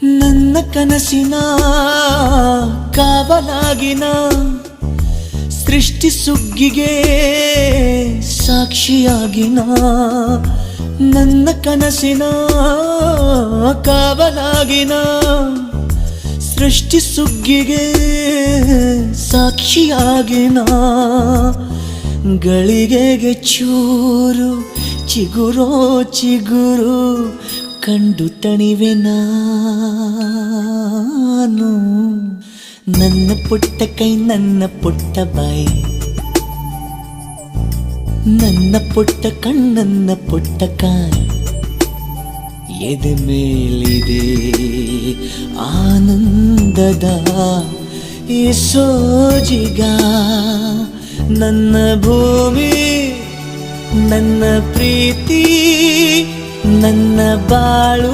ನನ್ನ ಕನಸಿನ ಕಾವಲಾಗಿನ ಸೃಷ್ಟಿ ಸುಗ್ಗಿಗೆ ಸಾಕ್ಷಿಯಾಗಿನ ನನ್ನ ಕನಸಿನ ಕಾವಲಾಗಿನ ಸೃಷ್ಟಿ ಸುಗ್ಗಿಗೆ ಸಾಕ್ಷಿಯಾಗಿನ ಗಳಿಗೆಗೆ ಚೂರು ಚಿಗುರೋ ಚಿಗುರು ಕಂಡು ತಣಿವೆ ನಾನು. ನನ್ನ ಪುಟ್ಟ ಕೈ ನನ್ನ ಪುಟ್ಟ ಬಾಯಿ, ನನ್ನ ಪುಟ್ಟ ಕಣ್ಣನ್ನ ಪುಟ್ಟ ಕಾಯಿ, ಎದೆ ಮೇಲಿದೆ ಆನಂದದ ಈ ಸೋಜಿಗ. ನನ್ನ ಭೂಮಿ ನನ್ನ ಪ್ರೀತಿ ನನ್ನ ಬಾಳು